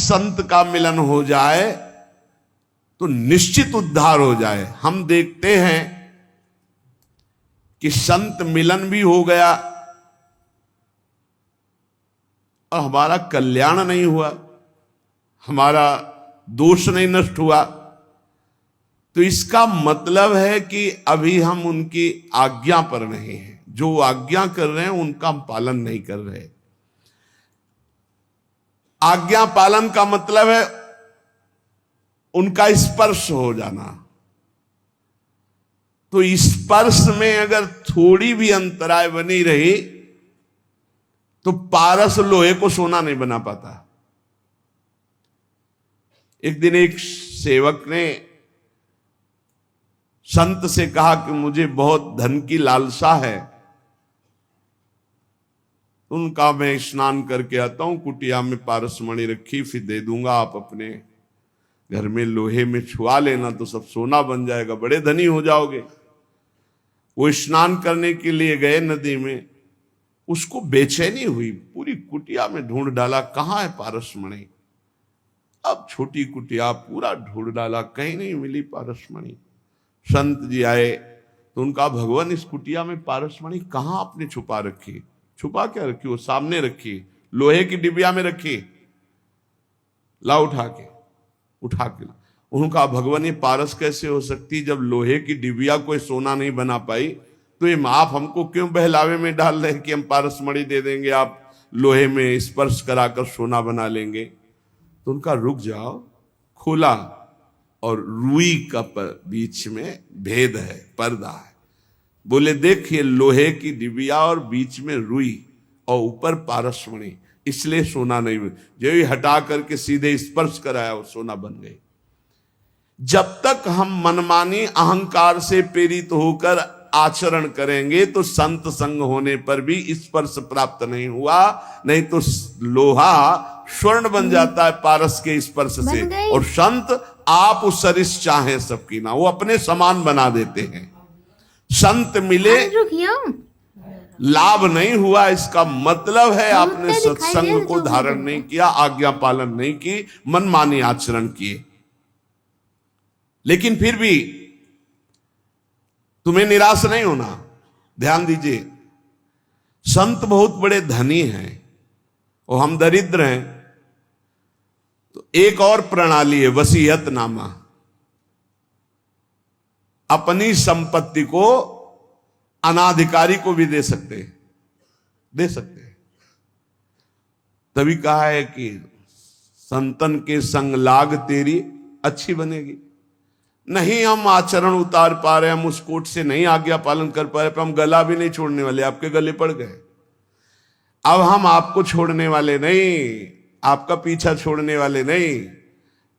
संत का मिलन हो जाए तो निश्चित उद्धार हो जाए। हम देखते हैं कि संत मिलन भी हो गया और हमारा कल्याण नहीं हुआ, हमारा दोष नहीं नष्ट हुआ, तो इसका मतलब है कि अभी हम उनकी आज्ञा पर नहीं हैं। जो आज्ञा कर रहे हैं उनका हम पालन नहीं कर रहे। आज्ञा पालन का मतलब है उनका स्पर्श हो जाना। तो स्पर्श में अगर थोड़ी भी अंतराय बनी रही तो पारस लोहे को सोना नहीं बना पाता। एक दिन एक सेवक ने संत से कहा कि मुझे बहुत धन की लालसा है। उनका मैं स्नान करके आता हूं, कुटिया में पारसमणि रखी, फिर दे दूंगा, आप अपने घर में लोहे में छुआ लेना तो सब सोना बन जाएगा, बड़े धनी हो जाओगे। वो स्नान करने के लिए गए नदी में, उसको बेचैनी हुई, पूरी कुटिया में ढूंढ डाला, कहाँ है पारसमणि। अब छोटी कुटिया पूरा ढूंढ डाला, कहीं नहीं मिली पारसमणि। संत जी आए तो उनका, भगवान इस कुटिया में पारसमणि कहाँ आपने छुपा रखी? छुपा क्या रखी? वो सामने रखी, लोहे की डिबिया में रखी, ला उठा के उनका, भगवान ये पारस कैसे हो सकती? जब लोहे की डिबिया कोई सोना नहीं बना पाई तो ये आप हमको क्यों बहलावे में डाल रहे हैं कि हम पारसमणि दे देंगे, आप लोहे में स्पर्श कराकर सोना बना लेंगे। तो उनका, रुक जाओ। खोला और रुई का बीच में भेद है, पर्दा है। बोले देखिए, लोहे की डिबिया और बीच में रुई और ऊपर पारसमणि, इसलिए सोना नहीं बन। जो ही हटा करके सीधे स्पर्श कराया वो सोना बन गई। जब तक हम मनमानी अहंकार से प्रेरित होकर आचरण करेंगे तो संत संग होने पर भी स्पर्श प्राप्त नहीं हुआ। नहीं तो लोहा स्वर्ण बन जाता है पारस के स्पर्श से। और संत आप उस सरिस चाहे सबकी ना, वो अपने समान बना देते हैं। संत मिले, लाभ नहीं हुआ, इसका मतलब है आपने सत्संग को धारण नहीं किया, आज्ञा पालन नहीं की, मनमानी आचरण किए। लेकिन फिर भी तुम्हें निराश नहीं होना। ध्यान दीजिए, संत बहुत बड़े धनी हैं और हम दरिद्र हैं। तो एक और प्रणाली है, वसीयतनामा। अपनी संपत्ति को अनाधिकारी को भी दे सकते हैं। तभी कहा है कि संतन के संग लाग तेरी अच्छी बनेगी। नहीं हम आचरण उतार पा रहे, हम उस कोट से नहीं आज्ञा पालन कर पा रहे, पर हम गला भी नहीं छोड़ने वाले, आपके गले पड़ गए। अब हम आपको छोड़ने वाले नहीं, आपका पीछा छोड़ने वाले नहीं।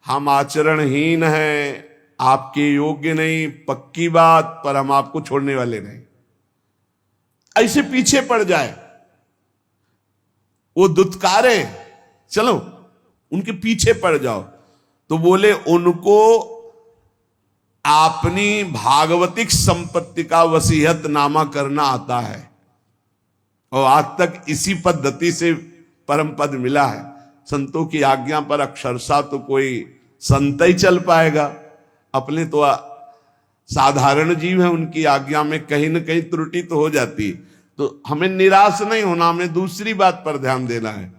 हम आचरणहीन हैं, आपके योग्य नहीं, पक्की बात, पर हम आपको छोड़ने वाले नहीं। ऐसे पीछे पड़ जाए, वो दुत्कारे, चलो उनके पीछे पड़ जाओ। तो बोले उनको अपनी भागवतिक संपत्ति का वसीयतनामा करना आता है और आज तक इसी पद्धति से परम पद मिला है। संतों की आज्ञा पर अक्षरशः तो कोई संत ही चल पाएगा। अपने तो साधारण जीव है, उनकी आज्ञा में कहीं न कहीं त्रुटि तो हो जाती। तो हमें निराश नहीं होना, हमें दूसरी बात पर ध्यान देना है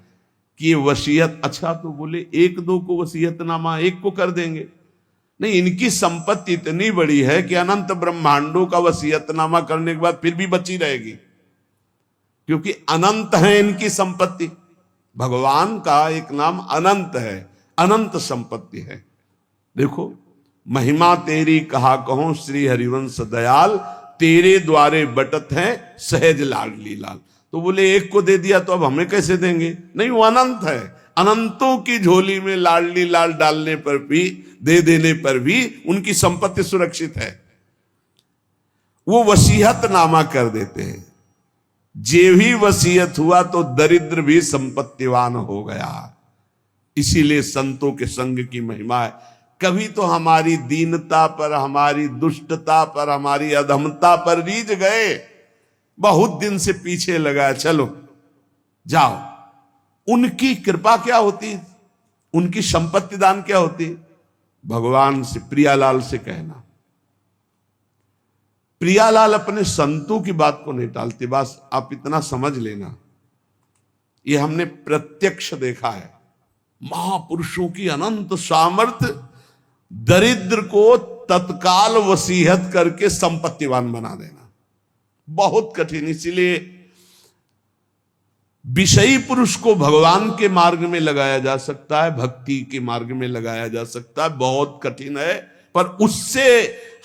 कि ये वसीयत, अच्छा तो बोले एक दो को वसीयतनामा एक को कर देंगे, नहीं, इनकी संपत्ति इतनी बड़ी है कि अनंत ब्रह्मांडों का वसीयतनामा करने के बाद फिर भी बची रहेगी, क्योंकि अनंत है इनकी संपत्ति। भगवान का एक नाम अनंत है, अनंत संपत्ति है। देखो, महिमा तेरी कहा कहो श्री हरिवंश दयाल, तेरे द्वारे बटत है सहज लाडली लाल। तो बोले एक को दे दिया तो अब हमें कैसे देंगे? नहीं, वो अनंत है। अनंतों की झोली में लाडली लाल डालने पर भी, दे देने पर भी उनकी संपत्ति सुरक्षित है। वो वसीयतनामा कर देते हैं। जे भी वसीयत हुआ तो दरिद्र भी संपत्तिवान हो गया। इसीलिए संतों के संग की महिमा है। कभी तो हमारी दीनता पर, हमारी दुष्टता पर, हमारी अधमता पर रीझ गए, बहुत दिन से पीछे लगा, चलो जाओ। उनकी कृपा क्या होती, उनकी संपत्ति दान क्या होती है? भगवान से, प्रियालाल से कहना। प्रियालाल अपने संतों की बात को नहीं टालते। बस आप इतना समझ लेना, ये हमने प्रत्यक्ष देखा है। महापुरुषों की अनंत सामर्थ्य दरिद्र को तत्काल वसीयत करके संपत्तिवान बना देना बहुत कठिन। इसीलिए विषयी पुरुष को भगवान के मार्ग में लगाया जा सकता है, भक्ति के मार्ग में लगाया जा सकता है, बहुत कठिन है। पर उससे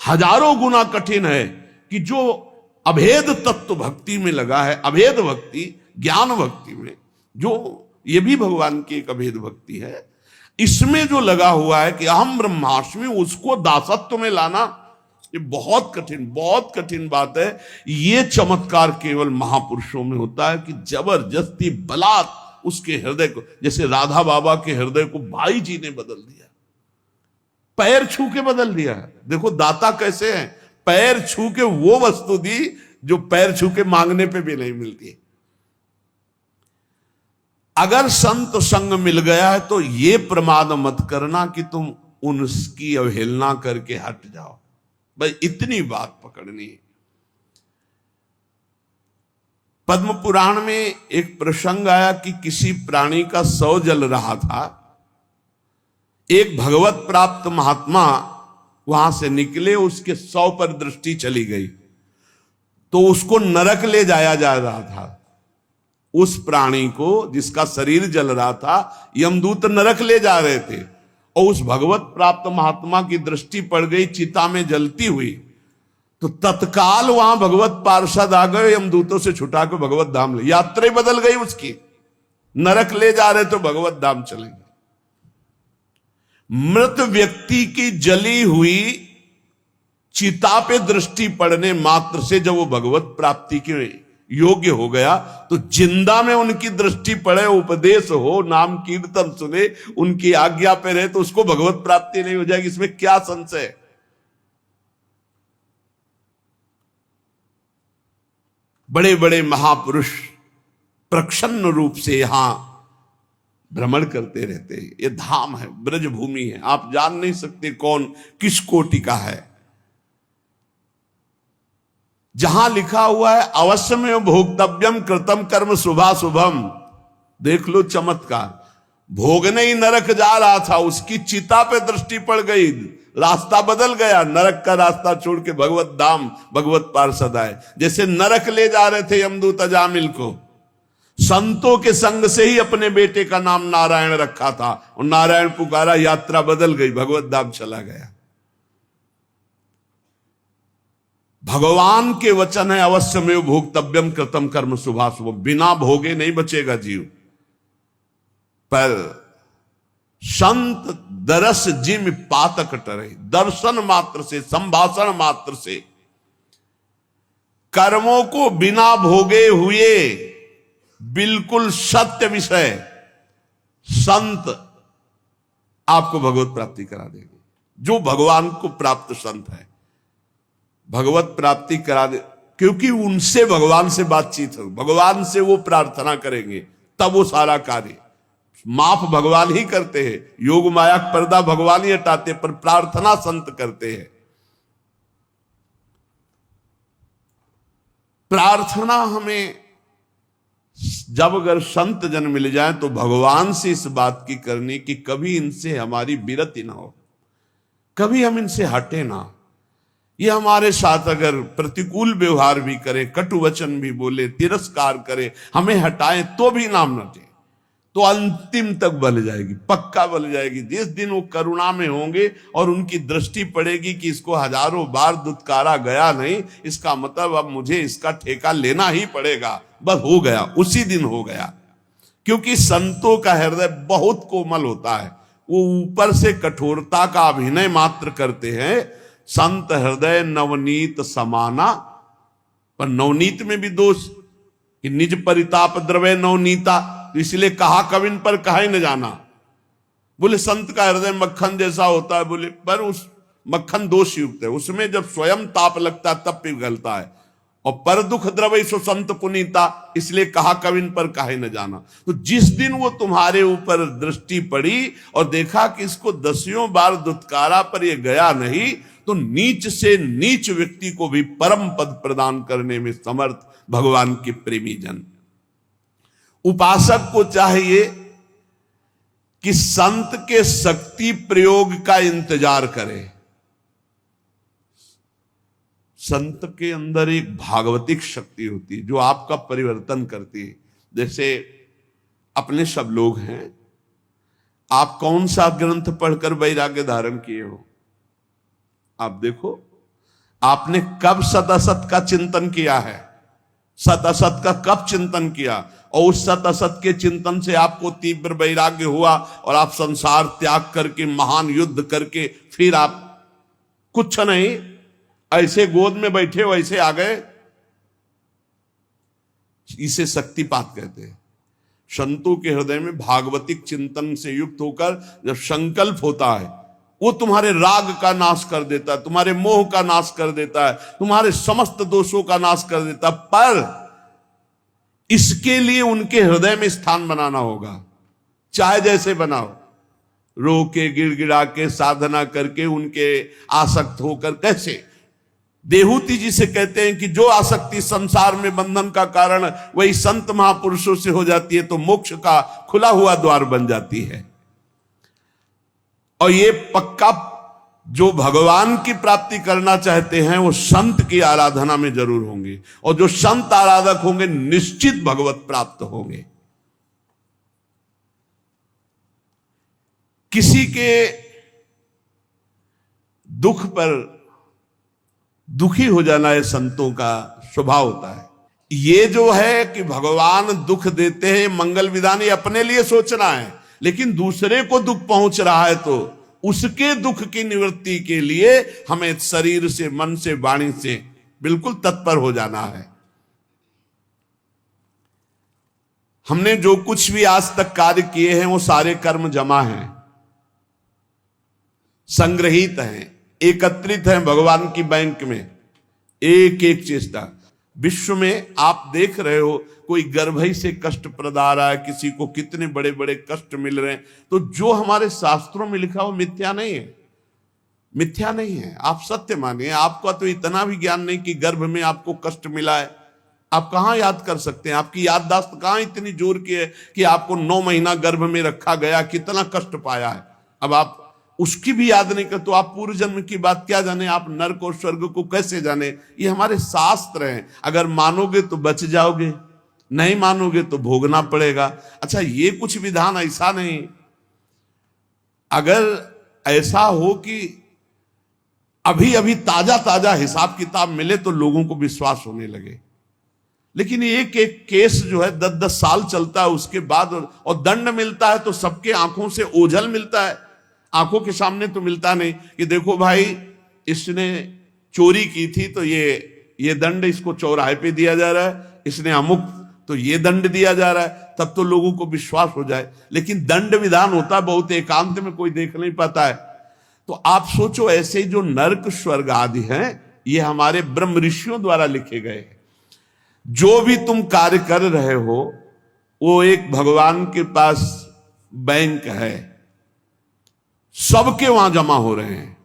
हजारों गुना कठिन है कि जो अभेद तत्व भक्ति में लगा है, अभेद भक्ति, ज्ञान भक्ति में, जो ये भी भगवान की एक अभेद भक्ति है, इसमें जो लगा हुआ है कि अहम ब्रह्मास्मि, उसको दासत्व में लाना, ये बहुत कठिन बात है। ये चमत्कार केवल महापुरुषों में होता है कि जबरदस्ती बलात् उसके हृदय को, जैसे राधा बाबा के हृदय को भाई जी ने बदल दिया, पैर छू के बदल दिया है। देखो दाता कैसे हैं, पैर छू के वो वस्तु दी जो पैर छू के मांगने पे भी नहीं मिलती। अगर संत संग मिल गया है तो ये प्रमाद मत करना कि तुम उनकी अवहेलना करके हट जाओ। भाई इतनी बात पकड़नी है। पद्म पुराण में एक प्रसंग आया कि किसी प्राणी का शव जल रहा था। एक भगवत प्राप्त महात्मा वहां से निकले, उसके शव पर दृष्टि चली गई तो उसको नरक ले जाया जा रहा था। उस प्राणी को जिसका शरीर जल रहा था यमदूत नरक ले जा रहे थे, और उस भगवत प्राप्त महात्मा की दृष्टि पड़ गई चिता में जलती हुई, तो तत्काल वहां भगवत पार्षद आ गए, यमदूतों से छुटा के भगवत धाम ले, यात्रा बदल गई उसकी। नरक ले जा रहे तो भगवत धाम चलेंगे। मृत व्यक्ति की जली हुई चिता पे दृष्टि पड़ने मात्र से जब वो भगवत प्राप्ति के योग्य हो गया, तो जिंदा में उनकी दृष्टि पड़े, उपदेश हो, नाम कीर्तन सुने, उनकी आज्ञा पे रहे, तो उसको भगवत प्राप्ति नहीं हो जाएगी, इसमें क्या संशय। बड़े बड़े महापुरुष प्रसन्न रूप से यहां भ्रमण करते रहते हैं। ये धाम है, ब्रज भूमि है, आप जान नहीं सकते कौन किस कोटि का है। जहां लिखा हुआ है अवश्य में भोक्तव्यम कृतम कर्म शुभाशुभम, देख लो चमत्कार। भोगने ही नरक जा रहा था, उसकी चिता पे दृष्टि पड़ गई, रास्ता बदल गया, नरक का रास्ता छोड़ के भगवत धाम, भगवत पार्षद आए। जैसे नरक ले जा रहे थे यमदूत अजामिल को, संतों के संग से ही अपने बेटे का नाम नारायण रखा था, और नारायण पुकारा, यात्रा बदल गई, भगवत धाम चला गया। भगवान के वचन है अवश्य में भोक्तव्यम कृतम कर्म शुभाशुभम, बिना भोगे नहीं बचेगा जीव। पर संत दरस जिम पातक टरे, दर्शन मात्र से, संभाषण मात्र से, कर्मों को बिना भोगे हुए बिल्कुल सत्य विषय संत आपको भगवत प्राप्ति करा देंगे। जो भगवान को प्राप्त संत है भगवत प्राप्ति करा दे, क्योंकि उनसे भगवान से बातचीत हो, भगवान से वो प्रार्थना करेंगे, तब वो सारा कार्य माफ भगवान ही करते हैं। योग माया पर्दा भगवान ही हटाते, पर प्रार्थना संत करते हैं। प्रार्थना हमें जब अगर संत जन मिल जाए तो भगवान से इस बात की करनी कि कभी इनसे हमारी विरति ना हो, कभी हम इनसे हटे ना। ये हमारे साथ अगर प्रतिकूल व्यवहार भी करें, कटु वचन भी बोले, तिरस्कार करें, हमें हटाएं तो भी नाम न दे, तो अंतिम तक बल जाएगी, पक्का बल जाएगी। जिस दिन वो करुणा में होंगे और उनकी दृष्टि पड़ेगी कि इसको हजारों बार दुत्कारा गया नहीं, इसका मतलब अब मुझे इसका ठेका लेना ही पड़ेगा, बस हो गया, उसी दिन हो गया। क्योंकि संतों का हृदय बहुत कोमल होता है, वो ऊपर से कठोरता का अभिनय मात्र करते हैं। संत हृदय नवनीत समाना, पर नवनीत में भी दोष कि निज परिताप द्रव्य नवनीता, तो इसलिए कहा कविन पर कहा ही न जाना। बोले संत का हृदय मक्खन जैसा होता है, बोले पर उस मक्खन दोष युक्त है, उसमें जब स्वयं ताप लगता है तब पिघलता है, और पर दुख द्रवै सो संत पुनीता, इसलिए कहा कविन पर काहे न जाना। तो जिस दिन वो तुम्हारे ऊपर दृष्टि पड़ी और देखा कि इसको 10 बार दुत्कारा पर ये गया नहीं, तो नीच से नीच व्यक्ति को भी परम पद प्रदान करने में समर्थ भगवान के प्रेमी जन। उपासक को चाहिए कि संत के शक्ति प्रयोग का इंतजार करे। संत के अंदर एक भागवतिक शक्ति होती है जो आपका परिवर्तन करती है। जैसे अपने सब लोग हैं, आप कौन सा ग्रंथ पढ़कर वैराग्य धारण किए हो? आप देखो, आपने कब सत असत का चिंतन किया है? सत असत का कब चिंतन किया? और उस सत असत के चिंतन से आपको तीव्र वैराग्य हुआ और आप संसार त्याग करके महान युद्ध करके फिर आप कुछ नहीं, ऐसे गोद में बैठे हो ऐसे आ गए। इसे शक्तिपात कहते हैं। संतों के हृदय में भागवतिक चिंतन से युक्त होकर जब संकल्प होता है, वो तुम्हारे राग का नाश कर देता है, तुम्हारे मोह का नाश कर देता है, तुम्हारे समस्त दोषों का नाश कर देता है। पर इसके लिए उनके हृदय में स्थान बनाना होगा, चाहे जैसे बनाओ, रो के गिड़गिड़ा के साधना करके उनके आसक्त होकर। कैसे? देहूती जी से कहते हैं कि जो आसक्ति संसार में बंधन का कारण वही संत महापुरुषों से हो जाती है तो मोक्ष का खुला हुआ द्वार बन जाती है। और ये पक्का जो भगवान की प्राप्ति करना चाहते हैं वो संत की आराधना में जरूर होंगे, और जो संत आराधक होंगे निश्चित भगवत प्राप्त होंगे। किसी के दुख पर दुखी हो जाना है संतों का स्वभाव होता है। ये जो है कि भगवान दुख देते हैं, मंगल विधान, ये अपने लिए सोचना है, लेकिन दूसरे को दुख पहुंच रहा है तो उसके दुख की निवृत्ति के लिए हमें शरीर से, मन से, वाणी से बिल्कुल तत्पर हो जाना है। हमने जो कुछ भी आज तक कार्य किए हैं वो सारे कर्म जमा हैं, संग्रहित हैं, एकत्रित हैं भगवान की बैंक में। एक एक चेष्टा विश्व में आप देख रहे हो, कोई गर्भई से कष्ट प्रदा रहा है, किसी को कितने बड़े बड़े कष्ट मिल रहे हैं। तो जो हमारे शास्त्रों में लिखा हो मिथ्या नहीं है, मिथ्या नहीं है, आप सत्य मानिए। आपका तो इतना भी ज्ञान नहीं कि गर्भ में आपको कष्ट मिला है, आप कहां याद कर सकते हैं? आपकी याददाश्त कहां इतनी जोर की है कि आपको 9 महीना गर्भ में रखा गया, कितना कष्ट पाया है। अब आप उसकी भी याद नहीं कर तो आप पूर्व जन्म की बात क्या जाने, आप नरक और स्वर्ग को कैसे जाने? ये हमारे शास्त्र हैं, अगर मानोगे तो बच जाओगे, नहीं मानोगे तो भोगना पड़ेगा। अच्छा, ये कुछ विधान ऐसा नहीं, अगर ऐसा हो कि अभी अभी ताजा ताजा हिसाब किताब मिले तो लोगों को विश्वास होने लगे, लेकिन एक एक केस जो है 10-10 साल चलता है, उसके बाद और दंड मिलता है तो सबके आंखों से ओझल मिलता है, आंखों के सामने तो मिलता नहीं कि देखो भाई इसने चोरी की थी तो ये दंड इसको चौराहे पे दिया जा रहा है, इसने अमुक तो ये दंड दिया जा रहा है, तब तो लोगों को विश्वास हो जाए। लेकिन दंड विधान होता है बहुत एकांत में, कोई देख नहीं पाता है। तो आप सोचो, ऐसे जो नरक स्वर्ग आदि हैं ये हमारे ब्रह्म ऋषियों द्वारा लिखे गए हैं। जो भी तुम कार्य कर रहे हो वो एक भगवान के पास बैंक है, सबके वहां जमा हो रहे हैं।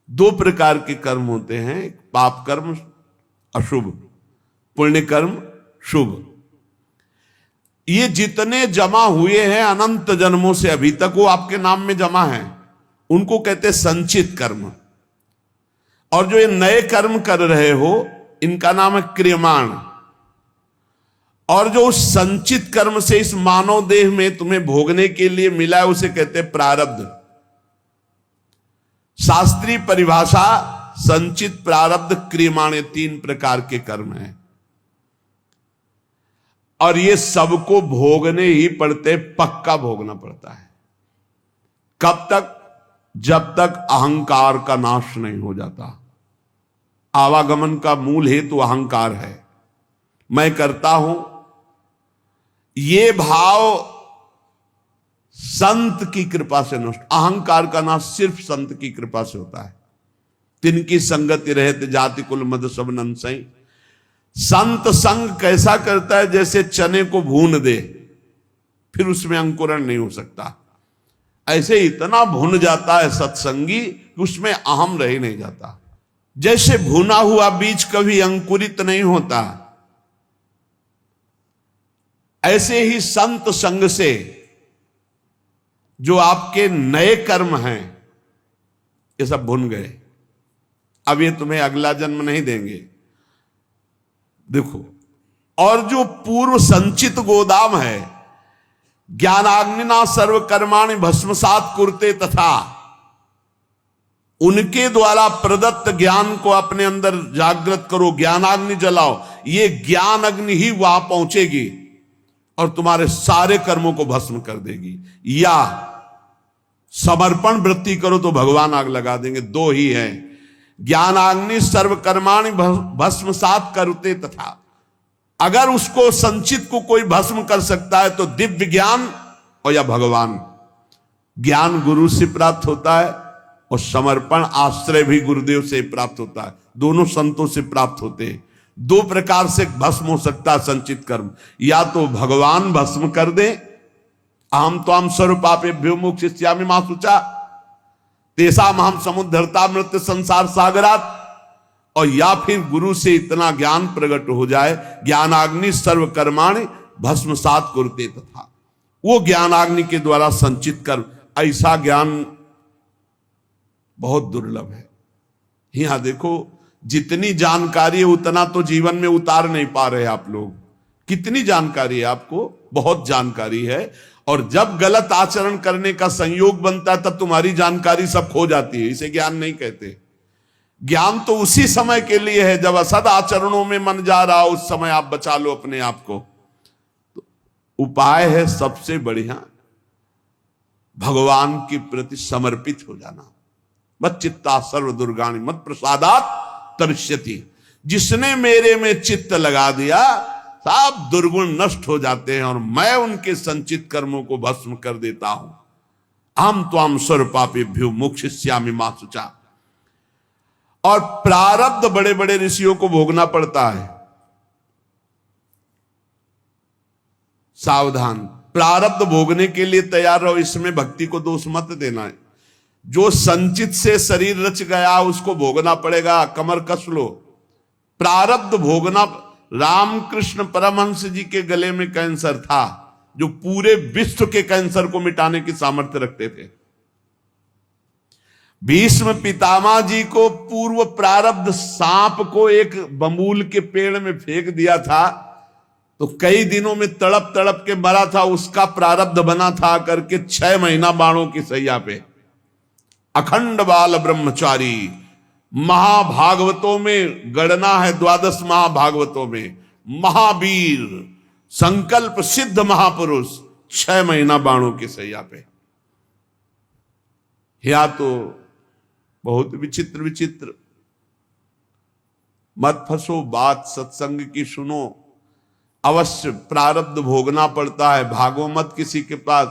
2 प्रकार के कर्म होते हैं, पाप कर्म अशुभ, पुण्य कर्म शुभ। ये जितने जमा हुए हैं अनंत जन्मों से अभी तक वो आपके नाम में जमा है, उनको कहते हैं संचित कर्म। और जो ये नए कर्म कर रहे हो इनका नाम है क्रियमाण। और जो उस संचित कर्म से इस मानव देह में तुम्हें भोगने के लिए मिला है उसे कहते हैं प्रारब्ध। शास्त्रीय परिभाषा संचित, प्रारब्ध, क्रियमाण, 3 प्रकार के कर्म हैं और ये सबको भोगने ही पड़ते, पक्का भोगना पड़ता है। कब तक? जब तक अहंकार का नाश नहीं हो जाता। आवागमन का मूल हेतु अहंकार है, मैं करता हूं, ये भाव संत की कृपा से नष्ट। अहंकार का नाश सिर्फ संत की कृपा से होता है। तिनकी संगति रहते जाति कुल मद सब नंसई। संत संग कैसा करता है, जैसे चने को भून दे, फिर उसमें अंकुरण नहीं हो सकता। ऐसे इतना भुन जाता है सत्संगी कि उसमें अहम रह नहीं जाता। जैसे भुना हुआ बीज कभी अंकुरित नहीं होता, ऐसे ही संत संग से जो आपके नए कर्म हैं ये सब भुन गए, अब ये तुम्हें अगला जन्म नहीं देंगे। देखो, और जो पूर्व संचित गोदाम है, ज्ञानाग्निना सर्व कर्माणि भस्मसात कुरुते, तथा उनके द्वारा प्रदत्त ज्ञान को अपने अंदर जागृत करो, ज्ञानाग्नि जलाओ। ये ज्ञान अग्नि ही वहां पहुंचेगी और तुम्हारे सारे कर्मों को भस्म कर देगी। या समर्पण वृत्ति करो तो भगवान आग लगा देंगे। दो ही है, ज्ञानाग्नि सर्व कर्माणि भस्मसात कुरुते, तथा अगर उसको संचित को कोई भस्म कर सकता है तो दिव्य ज्ञान और या भगवान। ज्ञान गुरु से प्राप्त होता है और समर्पण आश्रय भी गुरुदेव से प्राप्त होता है, दोनों संतों से प्राप्त होते हैं। दो प्रकार से भस्म हो सकता है संचित कर्म, या तो भगवान भस्म कर दे, अहम त्वाम सर्वपापेभ्यो मोक्षयिष्यामि मा शुचा, तेषाम् अहम समुद्धरता मृत्यु संसार सागरात, और या फिर गुरु से इतना ज्ञान प्रकट हो जाए, ज्ञानाग्नि सर्व कर्माणि भस्मसात कुरुते, तथा वो ज्ञानाग्नि के द्वारा संचित कर्म। ऐसा ज्ञान बहुत दुर्लभ है। यहां देखो, जितनी जानकारी है उतना तो जीवन में उतार नहीं पा रहे आप लोग। कितनी जानकारी है आपको, बहुत जानकारी है, और जब गलत आचरण करने का संयोग बनता है तब तुम्हारी जानकारी सब खो जाती है। इसे ज्ञान नहीं कहते। ज्ञान तो उसी समय के लिए है जब असद आचरणों में मन जा रहा हो, उस समय आप बचा लो अपने आप को। तो उपाय है सबसे बढ़िया, भगवान के प्रति समर्पित हो जाना। मत चित्ता सर्व दुर्गाणि मत प्रसादात तरिष्यति। जिसने मेरे में चित्त लगा दिया, सब दुर्गुण नष्ट हो जाते हैं और मैं उनके संचित कर्मों को भस्म कर देता हूं। अहम त्वाम सर्वपापेभ्यो मोक्षयिष्यामि मा शुचा। और प्रारब्ध बड़े बड़े ऋषियों को भोगना पड़ता है। सावधान, प्रारब्ध भोगने के लिए तैयार रहो, इसमें भक्ति को दोष मत देना है। जो संचित से शरीर रच गया उसको भोगना पड़ेगा, कमर कस लो। प्रारब्ध भोगना। रामकृष्ण परमहंस जी के गले में कैंसर था, जो पूरे विश्व के कैंसर को मिटाने की सामर्थ्य रखते थे। भीष्म पितामह जी को पूर्व प्रारब्ध सांप को एक बमूल के पेड़ में फेंक दिया था, तो कई दिनों में तड़प तड़प के मरा था। उसका प्रारब्ध बना था करके 6 महीना बाणों की सैया पे। अखंड बाल ब्रह्मचारी, महाभागवतों में गणना है, 12 महाभागवतों में महावीर, संकल्प सिद्ध महापुरुष, 6 महीना बाणों की सैया पे। या तो बहुत विचित्र विचित्र। मत फंसो, बात सत्संग की सुनो। अवश्य प्रारब्ध भोगना पड़ता है। भागो मत किसी के पास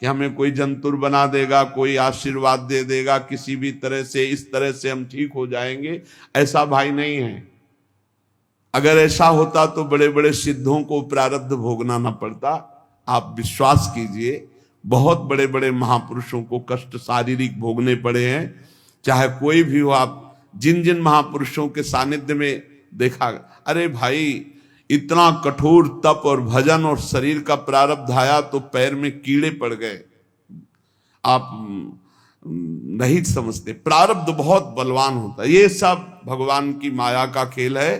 कि हमें कोई जंतुर बना देगा, कोई आशीर्वाद दे देगा, किसी भी तरह से इस तरह से हम ठीक हो जाएंगे। ऐसा भाई नहीं है। अगर ऐसा होता तो बड़े बड़े सिद्धों को प्रारब्ध भोगना ना पड़ता। आप विश्वास कीजिए, बहुत बड़े बड़े महापुरुषों को कष्ट शारीरिक भोगने पड़े हैं। चाहे कोई भी हो, आप जिन जिन महापुरुषों के सानिध्य में देखा, अरे भाई इतना कठोर तप और भजन और शरीर का प्रारब्ध आया तो पैर में कीड़े पड़ गए। आप नहीं समझते, प्रारब्ध बहुत बलवान होता है। ये सब भगवान की माया का खेल है।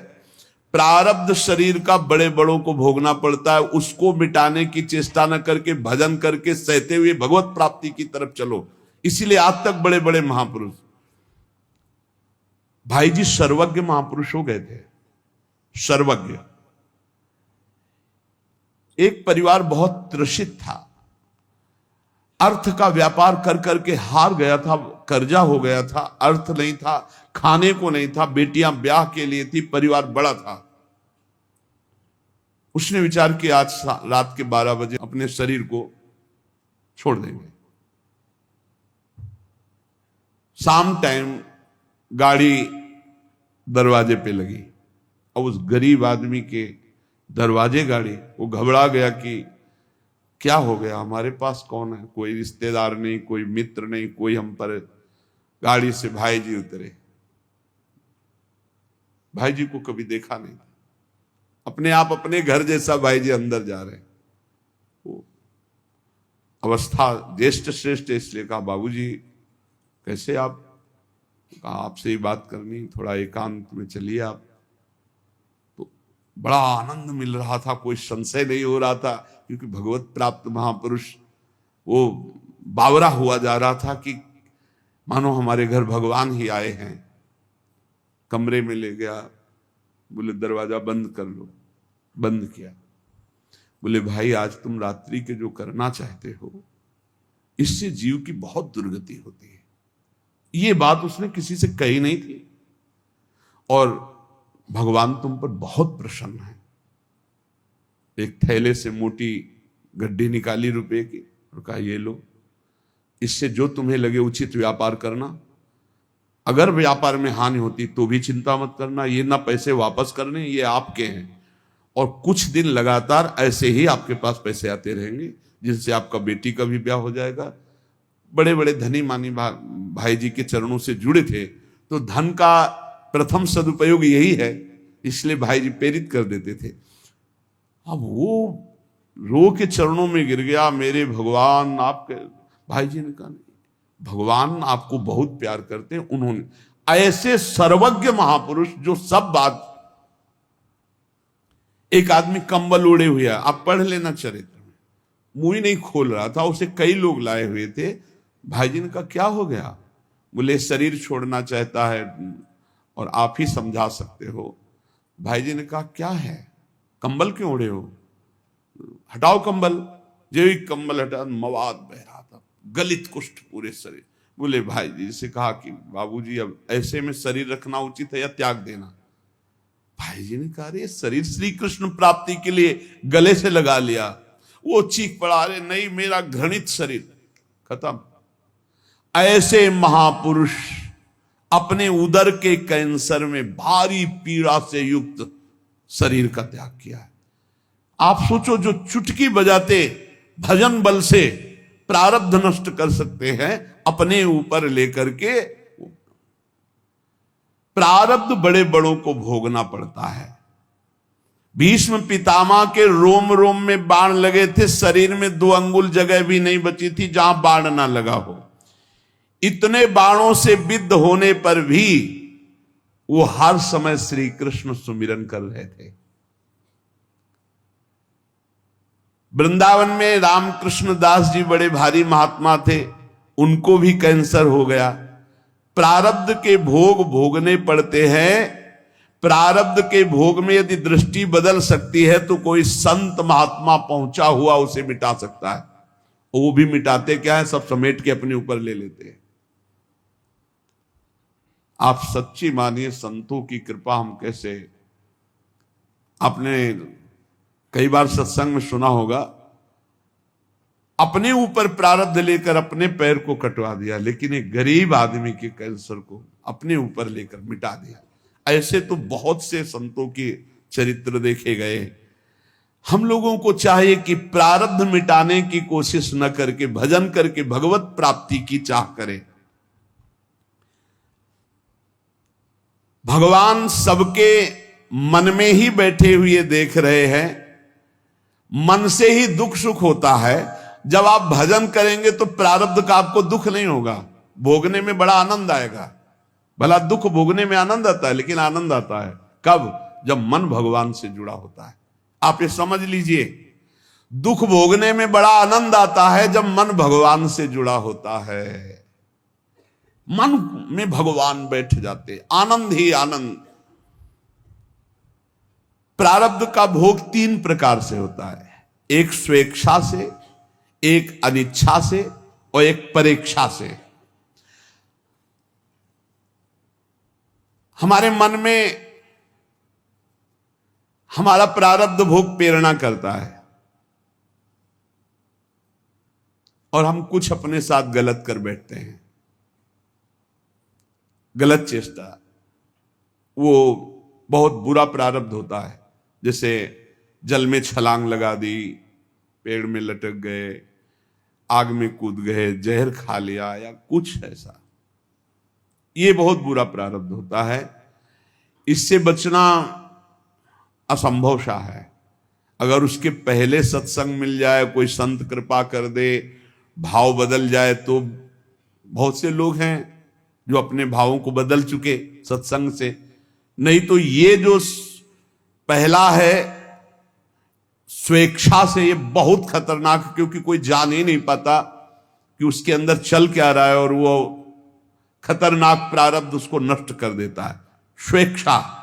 प्रारब्ध शरीर का बड़े बड़ों को भोगना पड़ता है, उसको मिटाने की चेष्टा न करके भजन करके सहते हुए भगवत प्राप्ति की तरफ चलो। इसीलिए आज तक बड़े बड़े महापुरुष, भाई जी सर्वज्ञ महापुरुष हो गए थे। सर्वज्ञ। एक परिवार बहुत त्रसित था, अर्थ का व्यापार कर करके हार गया था, कर्जा हो गया था, अर्थ नहीं था, खाने को नहीं था, बेटियां ब्याह के लिए थी, परिवार बड़ा था। उसने विचार किया आज रात के 12 बजे अपने शरीर को छोड़ देंगे। शाम टाइम गाड़ी दरवाजे पे लगी अब उस गरीब आदमी के दरवाजे गाड़ी, वो घबरा गया कि क्या हो गया, हमारे पास कौन है, कोई रिश्तेदार नहीं, कोई मित्र नहीं, कोई हम पर। गाड़ी से भाई जी उतरे। भाई जी को कभी देखा नहीं था, अपने आप अपने घर जैसा भाई जी अंदर जा रहे हैं। वो अवस्था ज्येष्ठ श्रेष्ठ, इसलिए कहा बाबूजी कैसे आप, कहा आपसे ही बात करनी, थोड़ा एकांत में चलिए आप। तो बड़ा आनंद मिल रहा था, कोई संशय नहीं हो रहा था, क्योंकि भगवत प्राप्त महापुरुष वो बावरा हुआ जा रहा था कि मानो हमारे घर भगवान ही आए हैं। कमरे में ले गया, बोले दरवाजा बंद कर लो। बंद किया। बोले भाई आज तुम रात्रि के जो करना चाहते हो, इससे जीव की बहुत दुर्गति होती है। ये बात उसने किसी से कही नहीं थी, और भगवान तुम पर बहुत प्रसन्न है। एक थैले से मोटी गड्ढी निकाली रुपए की और कहा ये लो, इससे जो तुम्हें लगे उचित व्यापार करना। अगर व्यापार में हानि होती तो भी चिंता मत करना, ये ना पैसे वापस करने, ये आपके हैं। और कुछ दिन लगातार ऐसे ही आपके पास पैसे आते रहेंगे, जिनसे आपका बेटी का भी ब्याह हो जाएगा। बड़े बड़े धनी मानी भाई जी के चरणों से जुड़े थे, तो धन का प्रथम सदुपयोग यही है, इसलिए भाई जी प्रेरित कर देते थे। अब वो रो के चरणों में गिर गया, मेरे भगवान आपके। भाई जी ने कहा नहीं, भगवान आपको बहुत प्यार करते हैं। उन्होंने ऐसे सर्वज्ञ महापुरुष जो सब बात। एक आदमी कंबल ओढ़े हुए, आप पढ़ लेना चरित्र में, मुंह ही नहीं खोल रहा था, उसे कई लोग लाए हुए थे। भाई जी ने कहा क्या हो गया? बोले शरीर छोड़ना चाहता है और आप ही समझा सकते हो। भाई जी ने कहा क्या है, कंबल क्यों ओढ़े हो, हटाओ कंबल। जो ही कंबल हटा, मवाद बह रहा था, गलित कुष्ठ पूरे शरीर। बोले भाई जी से कहा कि बाबूजी अब ऐसे में शरीर रखना उचित है या त्याग देना? भाई जी ने कहा अरे शरीर श्री कृष्ण प्राप्ति के लिए गले से लगा लिया। वो चीख पड़ा, अरे नहीं मेरा घृणित शरीर। खत्म। ऐसे महापुरुष अपने उदर के कैंसर में भारी पीड़ा से युक्त शरीर का त्याग किया है। आप सोचो, जो चुटकी बजाते भजन बल से प्रारब्ध नष्ट कर सकते हैं, अपने ऊपर लेकर के प्रारब्ध बड़े बड़ों को भोगना पड़ता है। भीष्म पितामह के रोम रोम में बाण लगे थे, शरीर में 2 अंगुल जगह भी नहीं बची थी जहां बाण ना लगा हो। इतने बाणों से विद्ध होने पर भी वो हर समय श्री कृष्ण सुमिरन कर रहे थे। वृंदावन में रामकृष्ण दास जी बड़े भारी महात्मा थे, उनको भी कैंसर हो गया। प्रारब्ध के भोग भोगने पड़ते हैं। प्रारब्ध के भोग में यदि दृष्टि बदल सकती है तो कोई संत महात्मा पहुंचा हुआ उसे मिटा सकता है। वो भी मिटाते क्या है, सब समेट के अपने ऊपर ले लेते हैं। आप सच्ची मानिए, संतों की कृपा हम कैसे। आपने कई बार सत्संग में सुना होगा, अपने ऊपर प्रारब्ध लेकर अपने पैर को कटवा दिया, लेकिन एक गरीब आदमी के कैंसर को अपने ऊपर लेकर मिटा दिया। ऐसे तो बहुत से संतों के चरित्र देखे गए। हम लोगों को चाहिए कि प्रारब्ध मिटाने की कोशिश न करके भजन करके भगवत प्राप्ति की चाह करें। भगवान सबके मन में ही बैठे हुए देख रहे हैं। मन से ही दुख सुख होता है। जब आप भजन करेंगे तो प्रारब्ध का आपको दुख नहीं होगा, भोगने में बड़ा आनंद आएगा। भला दुख भोगने में आनंद आता है, लेकिन आनंद आता है कब? जब मन भगवान से जुड़ा होता है। आप ये समझ लीजिए, दुख भोगने में बड़ा आनंद आता है जब मन भगवान से जुड़ा होता है। मन में भगवान बैठ जाते, आनंद ही आनंद। प्रारब्ध का भोग 3 प्रकार से होता है, एक स्वेच्छा से, एक अनिच्छा से और एक परेच्छा से। हमारे मन में हमारा प्रारब्ध भोग प्रेरणा करता है और हम कुछ अपने साथ गलत कर बैठते हैं, गलत चेष्टा। वो बहुत बुरा प्रारब्ध होता है। जैसे जल में छलांग लगा दी, पेड़ में लटक गए, आग में कूद गए, जहर खा लिया या कुछ ऐसा, ये बहुत बुरा प्रारब्ध होता है। इससे बचना असंभव सा है। अगर उसके पहले सत्संग मिल जाए, कोई संत कृपा कर दे, भाव बदल जाए, तो बहुत से लोग हैं जो अपने भावों को बदल चुके सत्संग से। नहीं तो ये जो पहला है स्वेच्छा से, ये बहुत खतरनाक, क्योंकि कोई जान ही नहीं पाता कि उसके अंदर चल क्या रहा है, और वो खतरनाक प्रारब्ध उसको नष्ट कर देता है। स्वेच्छा,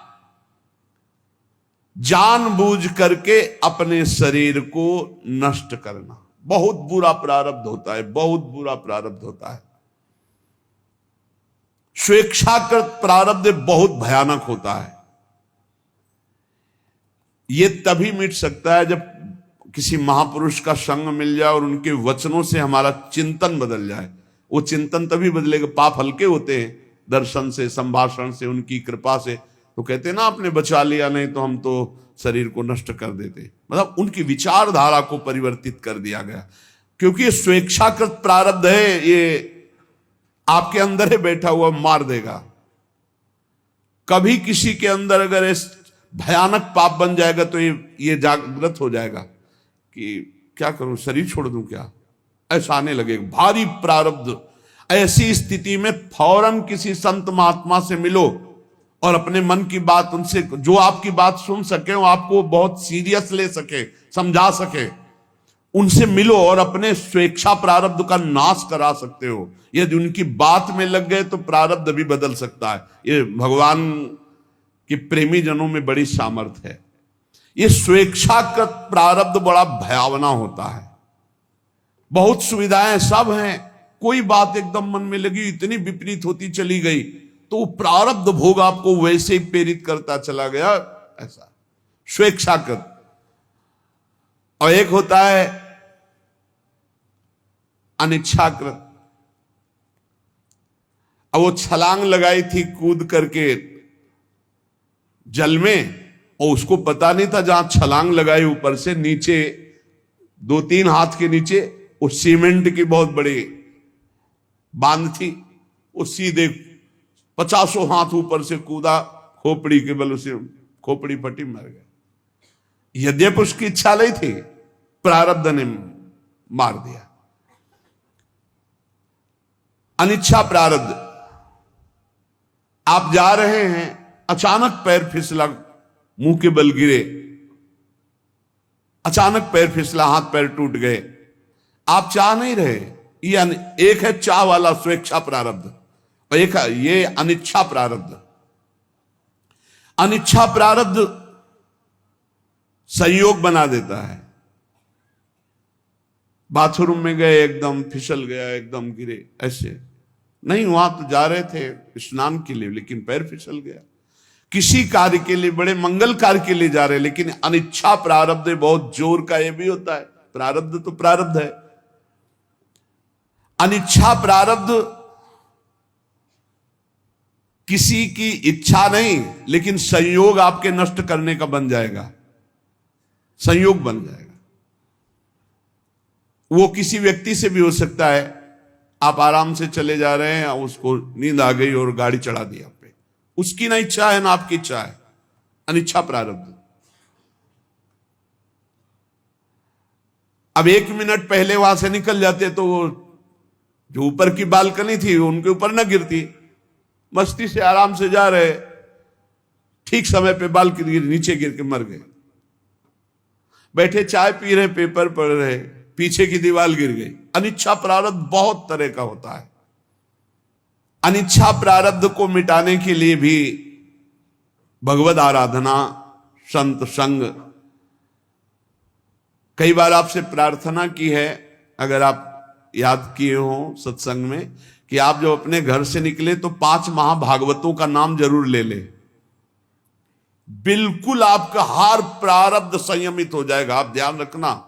जानबूझ करके अपने शरीर को नष्ट करना, बहुत बुरा प्रारब्ध होता है, बहुत बुरा प्रारब्ध होता है। स्वेच्छाकृत प्रारब्ध बहुत भयानक होता है। यह तभी मिट सकता है जब किसी महापुरुष का संग मिल जाए और उनके वचनों से हमारा चिंतन बदल जाए। वो चिंतन तभी बदलेगा, पाप हल्के होते हैं दर्शन से, संभाषण से, उनकी कृपा से। तो कहते हैं ना, आपने बचा लिया, नहीं तो हम तो शरीर को नष्ट कर देते। मतलब उनकी विचारधारा को परिवर्तित कर दिया गया, क्योंकि ये स्वेच्छाकृत प्रारब्ध है, ये आपके अंदर है बैठा हुआ, मार देगा। कभी किसी के अंदर अगर इस भयानक पाप बन जाएगा तो ये जागृत हो जाएगा कि क्या करूं, शरीर छोड़ दूं क्या, ऐसा आने लगेगा भारी प्रारब्ध। ऐसी स्थिति में फौरन किसी संत महात्मा से मिलो और अपने मन की बात उनसे, जो आपकी बात सुन सके, वो आपको बहुत सीरियस ले सके, समझा सके, उनसे मिलो और अपने स्वेच्छा प्रारब्ध का नाश करा सकते हो। यदि उनकी बात में लग गए तो प्रारब्ध भी बदल सकता है। ये भगवान के प्रेमी जनों में बड़ी सामर्थ्य है। ये स्वेच्छाकृत प्रारब्ध बड़ा भयावना होता है। बहुत सुविधाएं सब हैं, कोई बात एकदम मन में लगी, इतनी विपरीत होती चली गई, तो प्रारब्ध भोग आपको वैसे ही प्रेरित करता चला गया, ऐसा स्वेच्छाकृत। और एक होता है अनिच्छाकृत। अब वो छलांग लगाई थी कूद करके जल में, और उसको पता नहीं था जहां छलांग लगाई ऊपर से नीचे 2-3 हाथ के नीचे वो सीमेंट की बहुत बड़ी बांध थी। वो सीधे 50 हाथ ऊपर से कूदा, खोपड़ी के बल से खोपड़ी फटी, मर गया। यद्यपि उसकी इच्छा नहीं थी, प्रारब्ध ने मार दिया। अनिच्छा प्रारब्ध। आप जा रहे हैं, अचानक पैर फिसला, मुंह के बल गिरे, अचानक पैर फिसला, हाथ पैर टूट गए, आप चाह नहीं रहे। ये एक है चाह वाला स्वेच्छा प्रारब्ध, और एक है ये अनिच्छा प्रारब्ध। अनिच्छा प्रारब्ध संयोग बना देता है। बाथरूम में गए, एकदम फिसल गया, एकदम गिरे, ऐसे नहीं, वहां तो जा रहे थे स्नान के लिए, लेकिन पैर फिसल गया। किसी कार्य के लिए, बड़े मंगल कार्य के लिए जा रहे, लेकिन अनिच्छा प्रारब्ध बहुत जोर का ये भी होता है। प्रारब्ध तो प्रारब्ध है। अनिच्छा प्रारब्ध किसी की इच्छा नहीं, लेकिन संयोग आपके नष्ट करने का बन जाएगा, संयोग बन जाएगा। वो किसी व्यक्ति से भी हो सकता है। आप आराम से चले जा रहे हैं, उसको नींद आ गई और गाड़ी चढ़ा दी आप पे, उसकी ना इच्छा है ना आपकी इच्छा है, अनिच्छा प्रारब्ध। अब 1 मिनट पहले वहां से निकल जाते तो वो जो ऊपर की बालकनी थी उनके ऊपर ना गिरती। मस्ती से आराम से जा रहे, ठीक समय पे बालकनी नीचे गिर के मर गए। बैठे चाय पी रहे, पेपर पढ़ रहे, पीछे की दीवार गिर गई। अनिच्छा प्रारब्ध बहुत तरह का होता है। अनिच्छा प्रारब्ध को मिटाने के लिए भी भगवद आराधना, संत संग। कई बार आपसे प्रार्थना की है, अगर आप याद किए हो सत्संग में, कि आप जब अपने घर से निकले तो 5 महाभागवतों का नाम जरूर ले ले। बिल्कुल आपका हर प्रारब्ध संयमित हो जाएगा। आप ध्यान रखना,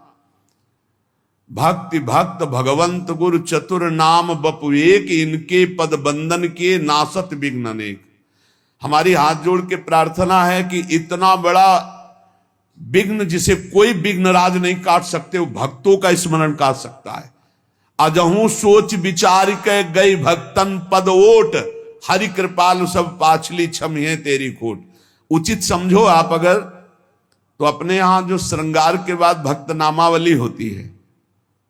भक्ति भक्त भगवंत गुरु चतुर नाम बपु एक, इनके पद बंधन के नासत विघ्न अनेक। हमारी हाथ जोड़ के प्रार्थना है कि इतना बड़ा विघ्न जिसे कोई विघ्नराज नहीं काट सकते, वो भक्तों का स्मरण काट सकता है। अजहू सोच विचार के गई भक्तन पद ओट, हरि कृपाल सब पाछली छमिए तेरी खोट। उचित समझो आप अगर, तो अपने यहां जो श्रृंगार के बाद भक्त नामावली होती है,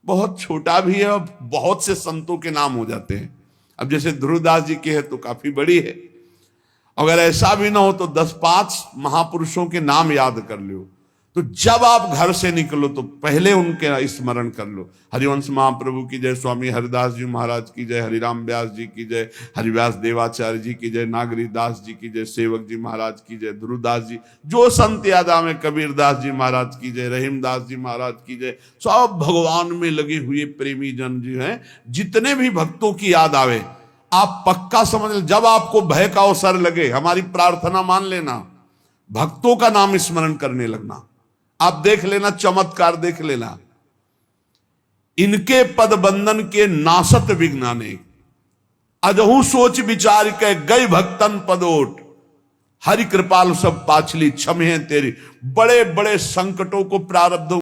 बहुत छोटा भी है और बहुत से संतों के नाम हो जाते हैं। अब जैसे ध्रुवदास जी के है तो काफी बड़ी है। अगर ऐसा भी ना हो तो 10-5 महापुरुषों के नाम याद कर लो। तो जब आप घर से निकलो तो पहले उनके स्मरण कर लो। हरिवंश महाप्रभु की जय, स्वामी हरिदास जी महाराज की जय, हरिराम व्यास जी की जय, हरिव्यास देवाचार्य जी की जय, नागरी दास जी की जय, सेवक जी महाराज की जय, ध्रुवदास जी, जो संत याद आवे, कबीरदास जी महाराज की जय, रहीमदास जी महाराज की जय। सब भगवान में लगे हुए प्रेमी जन जी हैं, जितने भी भक्तों की याद आवे आप पक्का समझ लें, जब आपको भय का अवसर लगे हमारी प्रार्थना मान लेना, भक्तों का नाम स्मरण करने लगना। आप देख लेना, चमत्कार देख लेना। इनके पद बंधन के नासत विघ्नाने, अजहू सोच विचार के गई भक्तन पदोट, हरि कृपाल सब पाछली छमे तेरी। बड़े बड़े संकटों को, प्रारब्धों